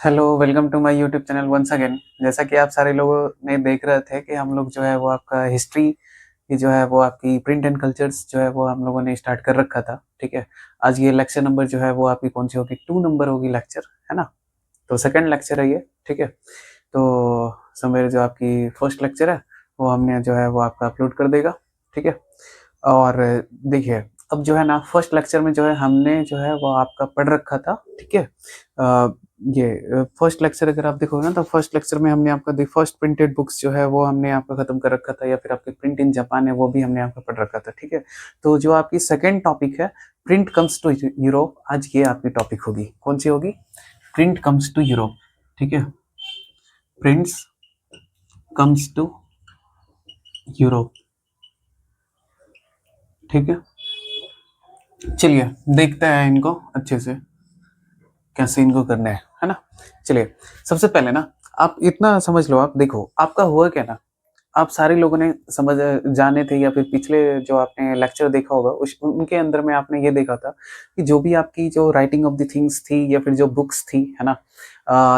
Hello, welcome to my YouTube channel once again. जैसा कि आप सारे लोगों ने देख रहे थे कि हम लोग जो है वो आपका हिस्ट्री की जो है वो आपकी प्रिंट एंड कल्चर्स जो है वो हम लोगों ने स्टार्ट कर रखा था। ठीक है, आज ये लेक्चर नंबर जो है वो आपकी कौन सी होगी, 2 नंबर होगी लेक्चर, है ना। तो सेकंड लेक्चर है ये। ठीक है, तो समवेयर जो आपकी फर्स्ट लेक्चर है वो हमने जो है वो आपका अपलोड कर देगा। ठीक है, और देखिए अब जो है ना फर्स्ट लेक्चर में जो है हमने जो है वो आपका पढ़ रखा था। ठीक है, ये फर्स्ट लेक्चर अगर आप देखोगे ना तो फर्स्ट लेक्चर में हमने आपका द फर्स्ट प्रिंटेड बुक्स जो है वो हमने आपका खत्म कर रखा था, या फिर आपके प्रिंट इन जापान है वो भी हमने आपका पढ़ रखा था। ठीक है, तो जो आपकी सेकेंड टॉपिक है प्रिंट कम्स टू यूरोप, आज ये आपकी टॉपिक होगी। कौन सी होगी? Print comes to Europe. ठीक है, प्रिंट्स कम्स टू यूरोप। ठीक है, चलिए देखते हैं इनको अच्छे से कैसे इनको करना है ना। चलिए सबसे पहले ना आप इतना समझ लो, आप देखो आपका हुआ क्या ना, आप सारे लोगों ने समझ जाने थे या फिर पिछले जो आपने लेक्चर देखा होगा उनके अंदर में आपने ये देखा था कि जो भी आपकी जो राइटिंग ऑफ द थिंग्स थी या फिर जो बुक्स थी, है ना,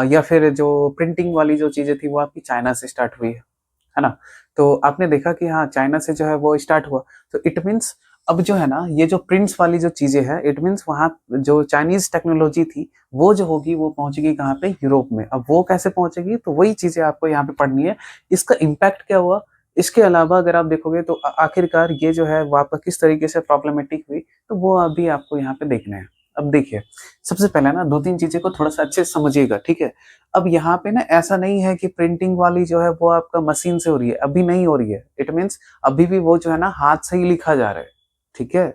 या फिर जो प्रिंटिंग वाली जो चीजें थी वो आपकी चाइना से स्टार्ट हुई है ना। तो आपने देखा कि हाँ चाइना से जो है वो स्टार्ट हुआ, तो इट मीन्स अब जो है ना ये जो प्रिंट्स वाली जो चीजें हैं, इट मीन्स वहाँ जो चाइनीज टेक्नोलॉजी थी वो जो होगी वो पहुंचेगी कहाँ पे, यूरोप में। अब वो कैसे पहुंचेगी, तो वही चीजें आपको यहाँ पे पढ़नी है। इसका इम्पैक्ट क्या हुआ, इसके अलावा अगर आप देखोगे तो आखिरकार ये जो है वो आपका किस तरीके से प्रॉब्लमेटिक हुई, तो वो अभी आपको यहाँ पे देखना है। अब देखिए सबसे पहले ना दो तीन चीजें को थोड़ा सा अच्छे से समझिएगा। ठीक है, अब यहाँ पे ना ऐसा नहीं है कि प्रिंटिंग वाली जो है वो आपका मशीन से हो रही है, अभी नहीं हो रही है। इट मीन्स अभी भी वो जो है ना हाथ से ही लिखा जा रहा है। ठीक है,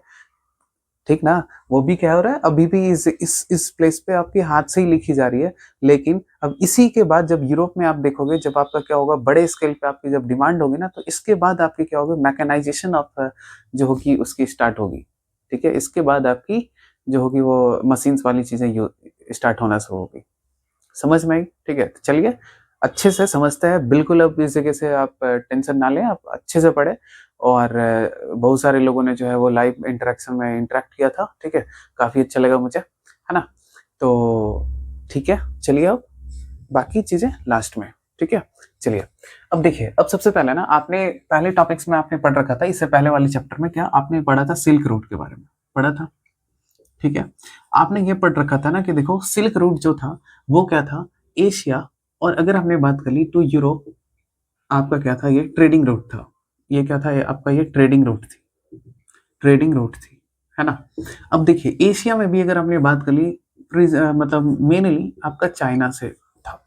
ठीक ना, वो भी क्या हो रहा है, अभी भी इस प्लेस पे आपकी हाथ से ही लिखी जा रही है। लेकिन अब इसी के बाद जब यूरोप में आप देखोगे, जब आपका क्या होगा, बड़े स्केल पे आपकी जब डिमांड होगी ना, तो इसके बाद आपकी क्या होगी, मैकेनाइजेशन ऑफ जो होगी उसकी स्टार्ट होगी। ठीक है, इसके बाद आपकी जो होगी वो मशीन्स वाली चीजें स्टार्ट होना शुरू होगी। समझ में आई? ठीक है, तो चलिए अच्छे से समझते हैं। बिल्कुल अब इस जगह से आप टेंशन ना लें, आप अच्छे से पढ़े। और बहुत सारे लोगों ने जो है वो लाइव इंटरेक्शन में इंटरेक्ट किया था। ठीक है, काफी अच्छा लगा मुझे, है ना। तो ठीक है, चलिए अब बाकी चीजें लास्ट में। ठीक है, चलिए अब देखिए, अब सबसे पहले ना आपने पहले टॉपिक्स में आपने पढ़ रखा था, इससे पहले वाले चैप्टर में क्या आपने पढ़ा था, सिल्क रूट के बारे में पढ़ा था। ठीक है, आपने ये पढ़ रखा था ना कि देखो सिल्क रूट जो था वो क्या था, एशिया, और अगर हमने बात कर ली तो यूरोप, आपका क्या था, ये ट्रेडिंग रूट था। ये क्या था, ये आपका ये ट्रेडिंग रूट थी, ट्रेडिंग रूट थी, है ना। अब देखिए एशिया में भी अगर हमने बात कर ली, मतलब मेनली आपका चाइना से था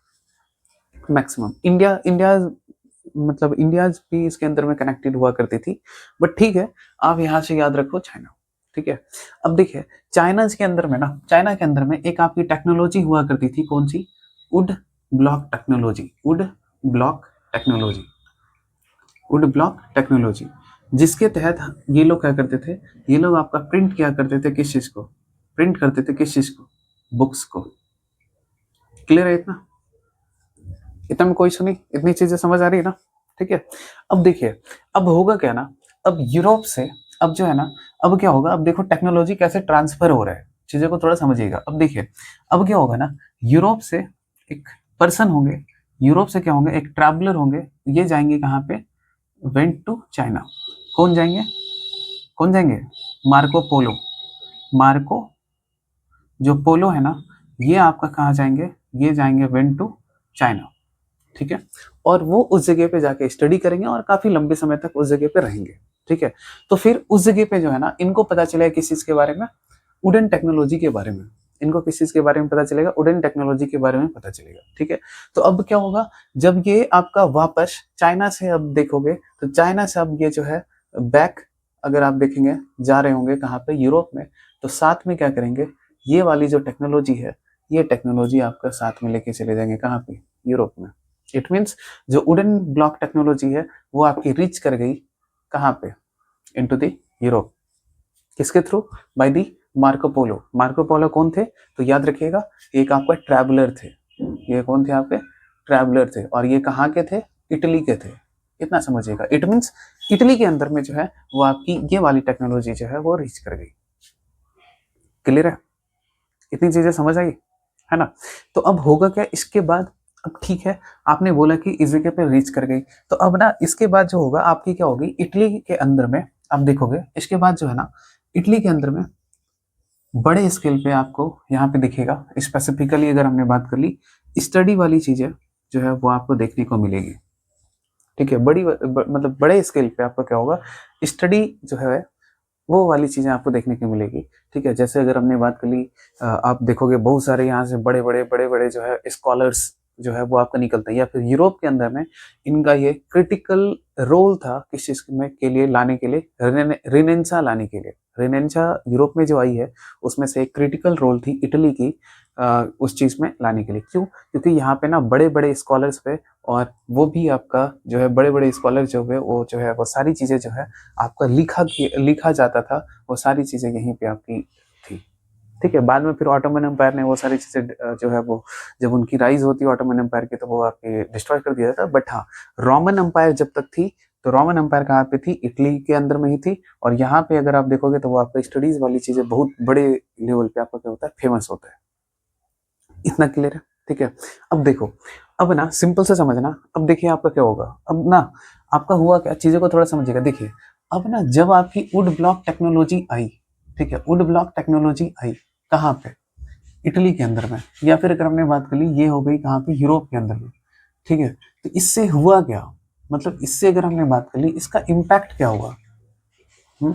मैक्सिमम। इंडिया इंडिया मतलब इंडिया भी इसके अंदर में कनेक्टेड हुआ करती थी, बट ठीक है, आप यहाँ से याद रखो चाइना। ठीक है, अब देखिए चाइना के अंदर में ना, चाइना के अंदर में एक आपकी टेक्नोलॉजी हुआ करती थी, कौन सी, wood block technology, wood block technology, wood block technology, जिसके तहत ये लोग क्या करते थे, ये लोग आपका प्रिंट क्या करते थे, किस चीज को प्रिंट करते थे, किस चीज को, बुक्स को। क्लियर है इतना? इतना में कोई सुनी, इतनी चीजें समझ आ रही है ना। ठीक है, अब देखिए अब होगा क्या ना, अब यूरोप से अब जो है ना, अब क्या होगा, अब देखो टेक्नोलॉजी कैसे ट्रांसफर हो रहा है, चीजों को थोड़ा समझिएगा। अब देखिए अब क्या होगा ना, यूरोप से एक पर्सन होंगे, यूरोप से क्या होंगे, एक ट्रैवलर होंगे, ये जाएंगे कहाँ पे, वेंट टू चाइना। कौन जाएंगे, कौन जाएंगे, मार्को पोलो। मार्को जो पोलो है ना, ये आपका कहाँ जाएंगे, ये जाएंगे वेंट टू चाइना। ठीक है, और वो उस जगह पे जाके स्टडी करेंगे और काफी लंबे समय तक उस जगह पे रहेंगे। ठीक है, तो फिर उस जगह पे जो है ना इनको पता चलेगा किस चीज के बारे में, वुडन टेक्नोलॉजी के बारे में। इनको किस चीज के बारे में पता चलेगा, वुडन टेक्नोलॉजी के बारे में पता चलेगा। ठीक है, तो अब क्या होगा, जब ये आपका वापस चाइना से अब देखोगे, तो चाइना से अब ये जो है बैक, अगर आप देखेंगे जा रहे होंगे कहाँ पे, यूरोप में, तो साथ में क्या करेंगे, ये वाली जो टेक्नोलॉजी है, ये टेक्नोलॉजी आपका साथ में लेके चले जाएंगे कहाँ पे, यूरोप में। इट मीन्स जो वुडन ब्लॉक टेक्नोलॉजी है वो आपकी रीच कर गई कहाँ पे, इनटू द यूरोप। किसके through, by the Marco Polo. Marco Polo कौन थे, तो याद रखिएगा एक आपका ट्रैवलर थे। ये कौन थे आपके, ट्रैवलर थे, और ये कहाँ के थे, इटली के थे। इतना समझिएगा, इट मीन्स इटली के अंदर में जो है वो आपकी ये वाली टेक्नोलॉजी जो है वो रीच कर गई। क्लियर है, इतनी चीजें समझ आई? है ना। तो अब होगा क्या इसके बाद, अब ठीक है आपने बोला कि इस जगह पे रीच कर गई, तो अब ना इसके बाद जो होगा आपकी क्या होगी, इटली के अंदर में आप देखोगे इसके बाद जो है ना, इटली के अंदर में बड़े स्केल पे आपको यहाँ पे दिखेगा। स्पेसिफिकली अगर हमने बात कर ली, स्टडी वाली चीजें जो है वो आपको देखने को मिलेगी। ठीक है, मतलब बड़े स्केल पे आपका क्या होगा, स्टडी जो है वो वाली चीजें आपको देखने को मिलेगी। ठीक है, जैसे अगर हमने बात कर ली, आप देखोगे बहुत सारे यहाँ से बड़े बड़े जो है स्कॉलर्स जो है वो आपका निकलते हैं, या फिर यूरोप के अंदर में इनका ये क्रिटिकल रोल था किस चीज में के लिए लाने के लिए, रिनेंसा लाने के लिए। रिनेंसा यूरोप में जो आई है उसमें से एक क्रिटिकल रोल थी इटली की उस चीज में लाने के लिए। क्यों? क्योंकि यहाँ पे ना बड़े बड़े स्कॉलर्स पे, और वो भी आपका जो है बड़े बड़े स्कॉलर जो है वो जो है वो सारी चीजें जो है आपका लिखा जाता था, वो सारी चीजें यहीं पे आपकी थी। ठीक है, बाद में फिर ऑटोमन एम्पायर ने वो सारी चीजें जो है वो, जब उनकी राइज होती है ऑटोमन एम्पायर की, तो वो आपके डिस्ट्रॉय कर दिया था। बट हाँ, रोमन एम्पायर जब तक थी, तो रोमन एम्पायर कहाँ पे थी, इटली के अंदर में ही थी। और यहाँ पे अगर आप देखोगे तो वो आपका स्टडीज वाली चीजें बहुत बड़े लेवल पे आपका क्या होता है, फेमस होता है। इतना क्लियर है? ठीक है, अब देखो, अब ना सिंपल से समझना, अब देखिए आपका क्या होगा, अब ना आपका हुआ क्या, चीजों को थोड़ा समझिएगा। देखिए अब ना जब आपकी वुड ब्लॉक टेक्नोलॉजी आई, ठीक है, वुड ब्लॉक टेक्नोलॉजी आई कहाँ पे, इटली के अंदर में, या फिर अगर हमने बात कर ली ये हो गई कहाँ पे, यूरोप के अंदर में। ठीक है, तो इससे हुआ क्या, मतलब इससे अगर हमने बात कर ली इसका इम्पैक्ट क्या हुआ, हुँ?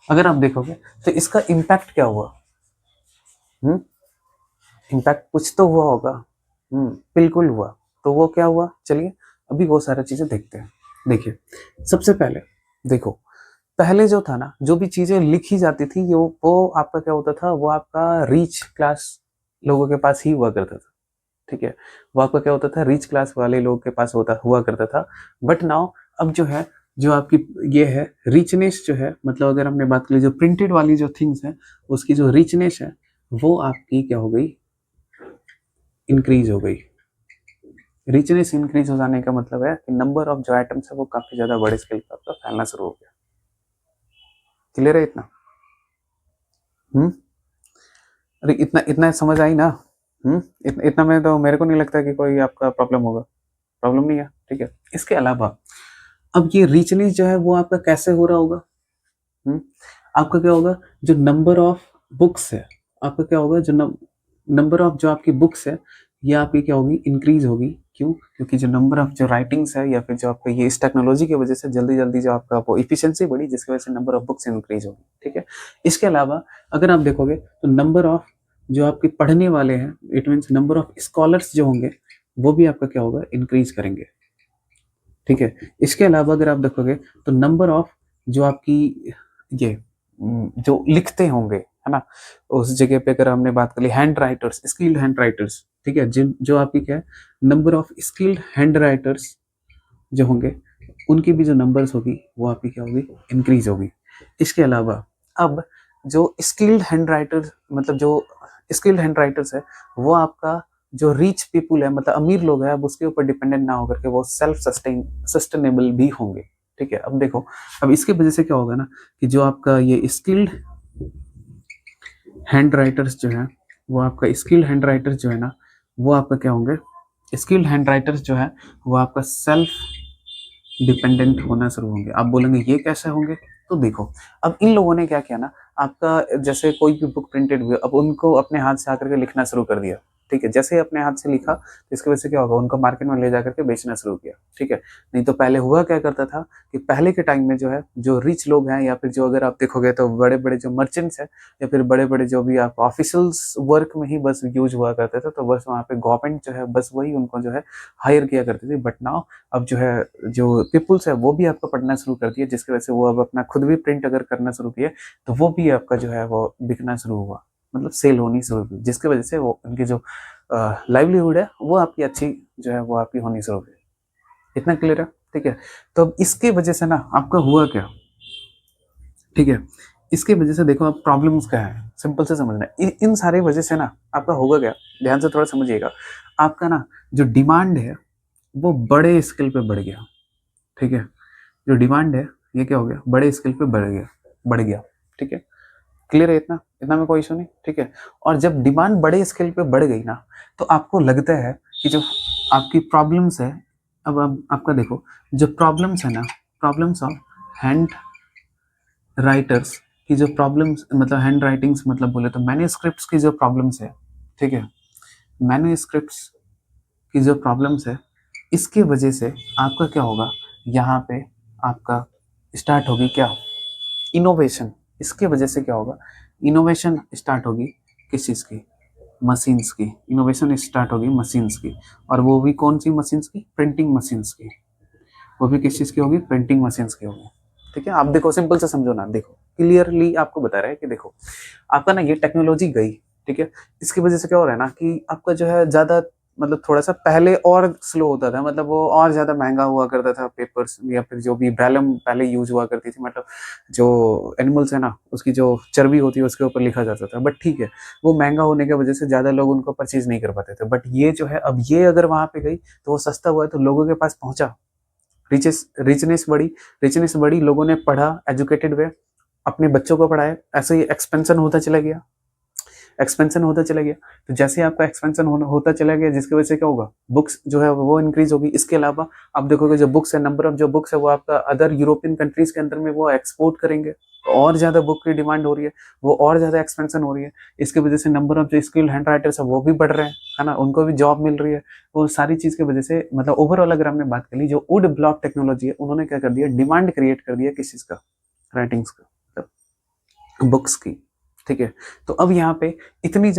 अगर आप देखोगे तो इसका इम्पैक्ट क्या हुआ, इम्पैक्ट कुछ तो हुआ होगा। बिल्कुल हुआ। तो वो क्या हुआ, चलिए अभी वो सारी चीजें देखते हैं। देखिए सबसे पहले देखो, पहले जो था ना, जो भी चीजें लिखी जाती थी वो आपका क्या होता था, वो आपका रीच क्लास लोगों के पास ही हुआ करता था। ठीक है, वो आपका क्या होता था, रिच क्लास वाले लोगों के पास होता हुआ करता था। बट नाउ अब जो है, जो आपकी ये है रिचनेस जो है, मतलब अगर हमने बात की जो प्रिंटेड वाली जो थिंग्स है, उसकी जो रिचनेस है वो आपकी क्या हो गई, इंक्रीज हो गई। रिचनेस इंक्रीज हो जाने का मतलब है कि नंबर ऑफ जो आइटम्स है वो काफी ज्यादा बड़े स्केल पर आपका फैलना शुरू हो गया। क्लियर है इतना? अरे इतना इतना समझ आई ना? इतना में तो मेरे को नहीं लगता कि कोई आपका प्रॉब्लम होगा, प्रॉब्लम नहीं है। ठीक है, इसके अलावा अब ये रिचनेस जो है वो आपका कैसे हो रहा होगा, आपका क्या होगा, जो नंबर ऑफ बुक्स है, आपका क्या होगा, जो नंबर ऑफ जो आपकी बुक्स है ये आपकी क्या होगी, इंक्रीज होगी। क्यों? क्योंकि जो नंबर ऑफ जो राइटिंग्स है, या फिर जो आपका ये इस टेक्नोलॉजी की वजह से जल्दी जल्दी जो आपका वो इफिशिएंसी बढ़ी, जिसकी वजह से नंबर ऑफ बुक्स इंक्रीज होगी। ठीक है, इसके अलावा अगर आप देखोगे तो नंबर ऑफ जो आपके पढ़ने वाले हैं, it means number of scholars जो होंगे वो भी आपका क्या होगा, इंक्रीज करेंगे। ठीक है, इसके अलावा अगर आप देखोगे तो नंबर ऑफ जो आपकी ये जो लिखते होंगे, है ना, उस जगह पे अगर हमने बात कर ली hand writers, skilled hand writers, ठीक है, जिन जो आपकी क्या है, number of skilled hand writers जो होंगे उनकी भी जो नंबर्स होगी वो आपकी क्या होगी, इंक्रीज होगी। इसके अलावा अब जो स्किल्ड हैंड राइटर्स, मतलब जो स्किल्ड हैंड राइटर्स है, वो आपका जो रिच पीपुल है, मतलब अमीर लोग हैं, अब उसके ऊपर डिपेंडेंट ना होकर के वो सेल्फ सस्टेनेबल भी होंगे। ठीक है, अब देखो, अब इसकी वजह से क्या होगा ना, कि जो आपका ये स्किल्ड हैंड राइटर्स जो है, वो आपका स्किल्ड हैंड राइटर्स जो है ना, वो आपका क्या होंगे, स्किल्ड हैंड राइटर्स जो है वो आपका सेल्फ डिपेंडेंट होना शुरू होंगे। आप बोलेंगे ये कैसे होंगे, तो देखो, अब इन लोगों ने क्या किया ना, आपका जैसे कोई भी बुक प्रिंटेड हुई, अब उनको अपने हाथ से आकर के लिखना शुरू कर दिया। ठीक है, जैसे ही अपने हाथ से लिखा तो इसकी वजह से क्या होगा, उनको मार्केट में ले जाकर के बेचना शुरू किया। ठीक है, नहीं तो पहले हुआ क्या करता था कि पहले के टाइम में जो है, जो रिच लोग हैं, या फिर जो अगर आप देखोगे तो बड़े बड़े जो मर्चेंट्स हैं, या फिर बड़े बड़े जो भी आप ऑफिशियल्स वर्क में ही बस यूज हुआ करते थे, तो बस वहाँ पे गवर्नमेंट जो है बस वही उनको जो है हायर किया करती थी। बट नाउ अब जो है, जो पीपुल्स है वो भी आपको पढ़ना शुरू कर दिया, जिसकी वजह से वो अब अपना खुद भी प्रिंट अगर करना शुरू किए, तो वो भी आपका जो है वो बिकना शुरू हुआ, मतलब सेल होनी शुरू हुई, जिसकी वजह से वो उनकी जो लाइवलीहुड है वो आपकी अच्छी जो है वो आपकी होनी शुरू हुई। इतना क्लियर है? ठीक है, तो अब इसकी वजह से ना आपका हुआ क्या, ठीक है, इसकी वजह से देखो अब प्रॉब्लम्स क्या है, सिंपल से समझना, इन सारे वजह से ना आपका होगा क्या, ध्यान से थोड़ा समझिएगा। आपका ना जो डिमांड है वो बड़े स्केल पे बढ़ गया। ठीक है, जो डिमांड है ये क्या हो गया, बड़े स्केल पे बढ़ गया। ठीक है, क्लियर है इतना? इतना में कोई इशू नहीं, ठीक है। और जब डिमांड बड़े स्केल पे बढ़ गई ना, तो आपको लगता है कि जो आपकी प्रॉब्लम्स है, अब आपका देखो जो प्रॉब्लम्स है ना, प्रॉब्लम्स ऑफ हैंड राइटर्स की जो प्रॉब्लम्स, मतलब हैंड राइटिंग्स, मतलब बोले तो मैन्युस्क्रिप्ट्स की जो प्रॉब्लम्स है, ठीक है, मैन्युस्क्रिप्ट्स की जो प्रॉब्लम्स है, इसके वजह से आपका क्या होगा, यहाँ पे आपका स्टार्ट होगी क्या, इनोवेशन। इसके वजह से क्या होगा, इनोवेशन स्टार्ट होगी, किस चीज़ की, मशीन्स की। इनोवेशन स्टार्ट होगी मशीन्स की, और वो भी कौन सी मशीन्स की, प्रिंटिंग मशीन्स की। वो भी किस चीज़ की होगी, प्रिंटिंग मशीन्स की होगी, ठीक है। आप देखो सिंपल से समझो ना, देखो क्लियरली आपको बता रहा है कि देखो आपका ना ये टेक्नोलॉजी गई, ठीक है। इसकी वजह से क्या हो रहा है ना कि आपका जो है ज़्यादा, मतलब थोड़ा सा पहले और स्लो होता था, मतलब वो और ज़्यादा महंगा हुआ करता था पेपर्स, या फिर जो भी ब्रैलम पहले यूज हुआ करती थी, मतलब जो एनिमल्स है ना उसकी जो चर्बी होती है उसके ऊपर लिखा जाता था, बट ठीक है, वो महंगा होने की वजह से ज़्यादा लोग उनको परचेज नहीं कर पाते थे। बट ये जो है अब ये अगर वहाँ पे गई तो वो सस्ता हुआ है तो लोगों के पास पहुंचा, रिचनेस बढ़ी, रिचनेस बढ़ी, लोगों ने पढ़ा, एजुकेटेड हुए, अपने बच्चों को पढ़ाए, ऐसे ही एक्सपेंशन होता चला गया, एक्सपेंशन होता चला गया। तो जैसे ही आपका एक्सपेंशन होता चला गया, जिसकी वजह से क्या होगा, बुक्स जो है वो इंक्रीज होगी। इसके अलावा आप देखोगे जो बुक्स है, नंबर ऑफ जो बुक्स है वो आपका अदर यूरोपियन कंट्रीज के अंदर में वो एक्सपोर्ट करेंगे, तो और ज्यादा बुक की डिमांड हो रही है, वो और ज्यादा एक्सपेंशन हो रही है। इसकी वजह से नंबर ऑफ जो स्किल्ड हैंड राइटर्स है वो भी बढ़ रहे हैं, है ना, उनको भी जॉब मिल रही है। वो सारी चीज की वजह से, मतलब ओवरऑल अगर हमने बात कर ली, जो वुड ब्लॉक टेक्नोलॉजी है, उन्होंने क्या कर दिया, डिमांड क्रिएट कर दिया किस चीज का, राइटिंग्स का, बुक्स की, ठीक है। तो अब यहाँ पे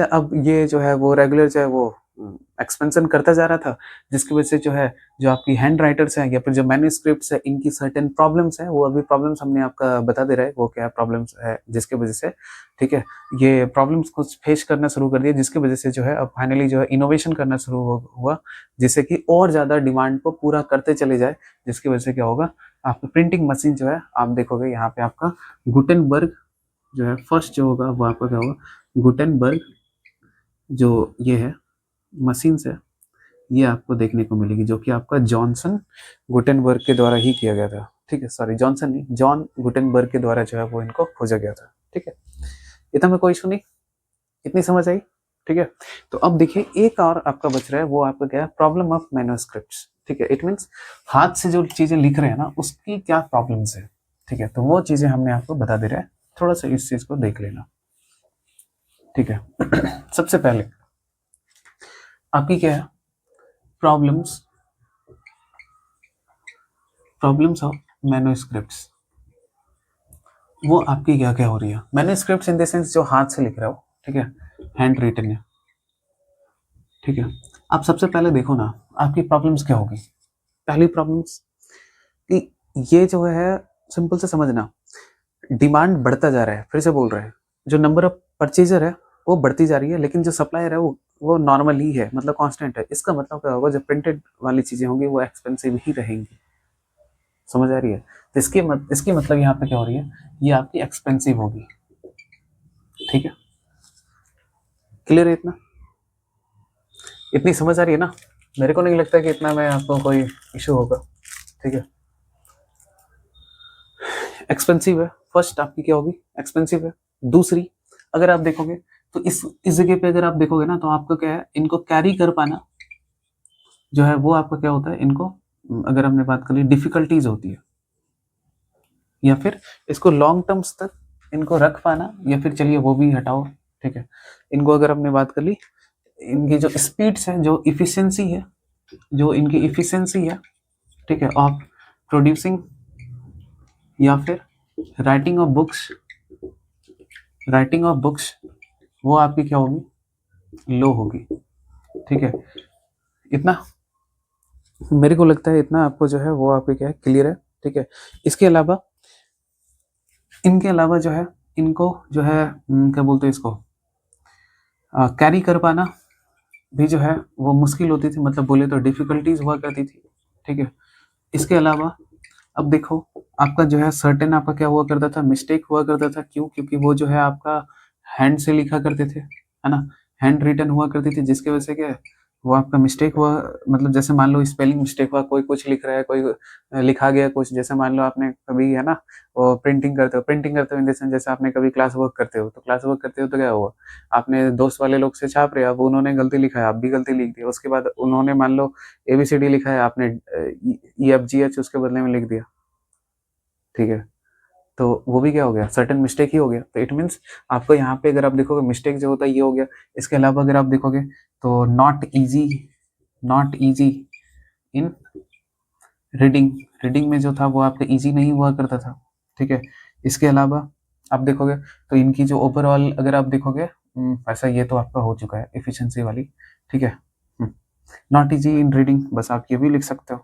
अब ये जो है वो रेगुलर जो है वो एक्सपेंशन करता जा रहा था, जिसकी वजह से जो है जो आपकी हैंड राइटर्स है या फिर जो मैन्युस्क्रिप्ट्स है, इनकी सर्टेन प्रॉब्लम्स है, वो अभी प्रॉब्लम्स हमने आपका बता दे रहा है वो क्या प्रॉब्लम्स है, जिसकी वजह से, ठीक है, ये प्रॉब्लम्स को फेस करना शुरू कर दिया, जिसकी वजह से जो है अब फाइनली जो है इनोवेशन करना शुरू हुआ, जिससे कि और ज़्यादा डिमांड को पूरा करते चले जाए, जिसकी वजह से क्या होगा, आपकी प्रिंटिंग मशीन जो है, आप देखोगे यहाँ पे आपका गुटेनबर्ग जो है फर्स्ट जो होगा वो आपका क्या होगा, गुटेनबर्ग जो ये है मशीन है, ये आपको देखने को मिलेगी, जो कि आपका जॉनसन गुटेनबर्ग के द्वारा ही किया गया था, ठीक है। सॉरी, जॉनसन नहीं, जॉन गुटेनबर्ग के द्वारा जो है वो इनको खोजा गया था, ठीक है। इतना में कोई इशू नहीं, इतनी समझ आई, ठीक है। तो अब देखिए एक और आपका बच रहा है, वो आपका क्या है, प्रॉब्लम ऑफ मैन्युस्क्रिप्ट्स, ठीक है। इट मीन्स हाथ से जो चीजें लिख रहे हैं ना उसकी क्या प्रॉब्लम्स है, ठीक है। तो वो चीजें हमने आपको बता दे रहा है, थोड़ा सा इस चीज को देख लेना, ठीक है। सबसे पहले आपकी क्या है, प्रॉब्लम्स प्रॉब्लम्स ऑफ मैन्युस्क्रिप्ट्स, वो आपकी क्या क्या हो रही है, मैन्युस्क्रिप्ट्स इन द सेंस जो हाथ से लिख रहा हो, ठीक है, हैंड रिटन है, ठीक है। आप सबसे पहले देखो ना आपकी प्रॉब्लम्स क्या होगी। पहली प्रॉब्लम्स कि ये जो है, सिंपल से समझना, डिमांड बढ़ता जा रहा है, फिर से बोल रहे हैं, जो नंबर ऑफ परचेजर है वो बढ़ती जा रही है, लेकिन जो सप्लायर है वो नॉर्मल ही है, मतलब कांस्टेंट है। इसका मतलब क्या होगा, जो प्रिंटेड वाली चीजें होंगी वो एक्सपेंसिव ही रहेंगी, समझ आ रही है। तो इसकी मतलब यहाँ पे क्या हो रही है, ये आपकी एक्सपेंसिव होगी, ठीक है। क्लियर है इतना, इतनी समझ आ रही है ना, मेरे को नहीं लगता कि इतना में आपको कोई इशू होगा, ठीक है। एक्सपेंसिव है, फर्स्ट आपकी क्या होगी, एक्सपेंसिव है। दूसरी अगर आप देखोगे तो इस जगह पे अगर आप देखोगे ना, तो आपको क्या है, इनको कैरी कर पाना जो है वो आपका क्या होता है, इनको अगर हमने बात कर ली डिफिकल्टीज होती है, या फिर इसको लॉन्ग टर्म्स तक इनको रख पाना, या फिर चलिए वो भी हटाओ, ठीक है। इनको अगर हमने बात कर ली, इनकी जो स्पीड्स है, जो इफिशियंसी है, जो इनकी इफिशियंसी है, ठीक है, ऑफ प्रोड्यूसिंग या फिर writing of books, writing of books, वो आपकी क्या होगी, लो होगी, ठीक है। इतना मेरे को लगता है, इतना आपको जो है वो आपके क्या है, क्लियर है, ठीक है। इसके अलावा इनके अलावा जो है, इनको जो है क्या बोलते हैं इसको, कैरी कर पाना भी जो है वो मुश्किल होती थी, मतलब बोले तो डिफिकल्टीज हुआ करती थी, ठीक है। इसके अलावा अब देखो आपका जो है सर्टेन आपका क्या हुआ करता था, मिस्टेक हुआ करता था, क्यों, क्योंकि वो जो है आपका हैंड से लिखा करते थे, है ना, हैंड रिटन हुआ करती थी, जिसकी वजह से क्या है, वो आपका मिस्टेक हुआ, मतलब जैसे मान लो स्पेलिंग मिस्टेक हुआ, कोई कुछ लिख रहा है, कोई लिखा गया कुछ, जैसे मान लो आपने कभी है ना वो प्रिंटिंग करते हो इन द सेंस जैसे आपने कभी क्लास वर्क करते हो, तो क्लास वर्क करते हो तो क्या हुआ, आपने दोस्त वाले लोग से छाप रहे, अब उन्होंने गलती लिखा है, आप भी गलती लिख दी, उसके बाद उन्होंने मान लो एबीसीडी लिखा है, आपने EFGH उसके बदले में लिख दिया, ठीक है, तो वो भी क्या हो गया, सर्टेन मिस्टेक ही हो गया। तो इट मीन्स आपको यहाँ पे अगर आप देखोगे मिस्टेक जो होता है ये हो गया। इसके अलावा अगर आप देखोगे तो not easy in reading, reading में जो था वो आपका इजी नहीं हुआ करता था, ठीक है। इसके अलावा आप देखोगे तो इनकी जो ओवरऑल अगर आप देखोगे, ऐसा ये तो आपका हो चुका है एफिशिएंसी वाली, ठीक है। नॉट इजी इन रीडिंग, बस आप ये भी लिख सकते हो,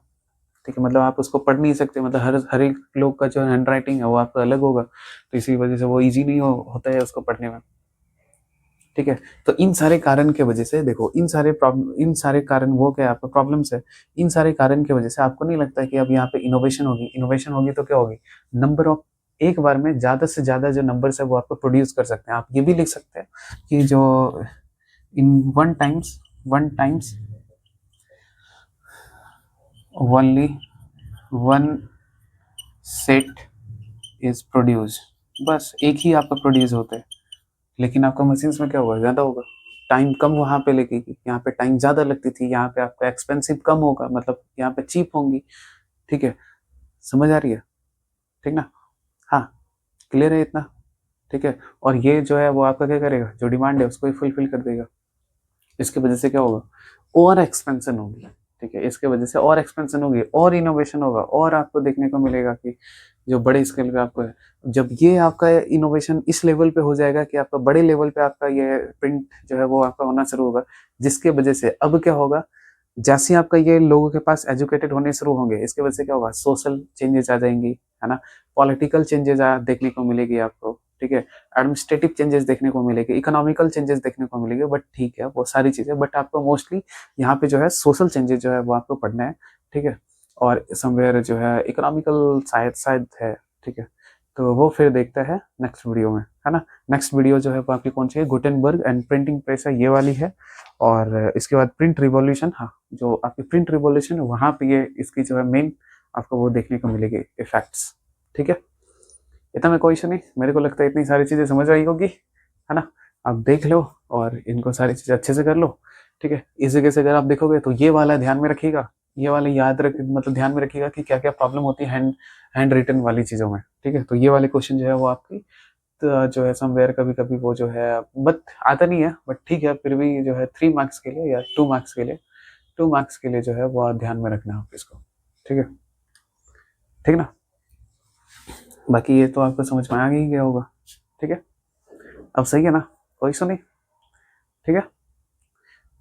ठीक है, मतलब आप उसको पढ़ नहीं सकते, मतलब हर एक लोग का जो हैंड राइटिंग है वो आपका अलग होगा, तो इसी वजह से वो इजी नहीं होता है उसको पढ़ने में, ठीक है। तो इन सारे कारण के वजह से देखो, इन सारे कारण वो क्या है आपका प्रॉब्लम्स है, इन सारे कारण की वजह से आपको नहीं लगता है कि अब यहाँ पे इनोवेशन होगी तो क्या होगी, नंबर ऑफ, एक बार में ज्यादा से ज्यादा जो नंबर्स है वो आपको प्रोड्यूस कर सकते हैं। आप ये भी लिख सकते हैं कि जो in one times only one set is produce, बस एक ही आपका प्रोड्यूस होता है, लेकिन आपका मशीन्स में क्या होगा, ज़्यादा होगा, टाइम कम वहाँ पे लगेगी, यहाँ पे टाइम ज़्यादा लगती थी, यहाँ पे आपका एक्सपेंसिव कम होगा, मतलब यहाँ पे चीप होंगी, ठीक है, समझ आ रही है, ठीक ना, हाँ, क्लियर है इतना, ठीक है। और ये जो है वो आपका क्या करेगा, जो डिमांड है उसको ही फुलफिल कर देगा, इसकी वजह से क्या होगा, और एक्सपेंशन होगी, ठीक है, इसके वजह से और एक्सपेंशन होगी और इनोवेशन होगा, और आपको देखने को मिलेगा कि जो बड़े स्केल पे आपको है, जब ये आपका इनोवेशन इस लेवल पे हो जाएगा कि आपका बड़े लेवल पे आपका ये प्रिंट जो है वो आपका होना शुरू होगा, जिसके वजह से अब क्या होगा, जैसे आपका ये लोगों के पास एजुकेटेड होने शुरू होंगे, इसके वजह से क्या होगा, सोशल चेंजेस आ जाएंगी, है ना, पॉलिटिकल चेंजेस देखने को मिलेगी आपको, ठीक है, एडमिनिस्ट्रेटिव चेंजेस देखने को मिलेगी, इकोनॉमिकल चेंजेस देखने को मिलेंगे, बट ठीक है वो सारी चीजें, बट आपको मोस्टली यहाँ पे जो है सोशल चेंजेस जो है वो आपको पढ़ना है, ठीक है, और समवेयर जो है इकोनॉमिकल शायद शायद है, ठीक है, तो वो फिर देखते हैं नेक्स्ट वीडियो में, है ना। नेक्स्ट वीडियो जो है वो आपकी कौन सी है, गुटेनबर्ग एंड प्रिंटिंग प्रेस है, ये वाली है, और इसके बाद प्रिंट रिवॉल्यूशन, हाँ, जो आपकी प्रिंट रिवॉल्यूशन वहाँ पे ये इसकी जो है मेन आपको वो देखने को मिलेगी इफेक्ट्स, ठीक है। इतना में कोई इशू नहीं, मेरे को लगता है इतनी सारी चीज़ें समझ आई होगी, है ना। आप देख लो और इनको सारी चीज़ें अच्छे से कर लो, ठीक है। इस जगह से अगर आप देखोगे तो ये वाला ध्यान में रखिएगा, ये वाले याद रख, मतलब ध्यान में रखिएगा कि क्या क्या प्रॉब्लम होती है हैंड रिटन वाली चीज़ों में, ठीक है। तो ये वाले क्वेश्चन जो है वो आपकी तो जो है समवेयर कभी कभी वो जो है बट आता नहीं है, बट ठीक है, फिर भी जो है 3 मार्क्स के लिए या 2 मार्क्स के लिए, 2 मार्क्स के लिए जो है वो ध्यान में रखना आप इसको, ठीक है, ठीक ना। बाकी ये तो आपको समझ में आ ही गया होगा, ठीक है, अब सही है ना, कोई इशू नहीं, ठीक है।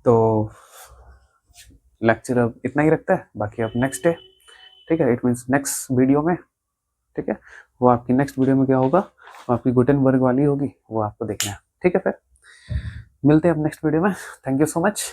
तो लेक्चर अब इतना ही रखता है, बाकी अब नेक्स्ट डे, ठीक है, इट मीन्स नेक्स्ट वीडियो में, ठीक है, वो आपकी नेक्स्ट वीडियो में क्या होगा, वो आपकी गुटेनबर्ग वाली होगी, वो आपको देखना है, ठीक है। फिर मिलते हैं अब नेक्स्ट वीडियो में, थैंक यू सो मच।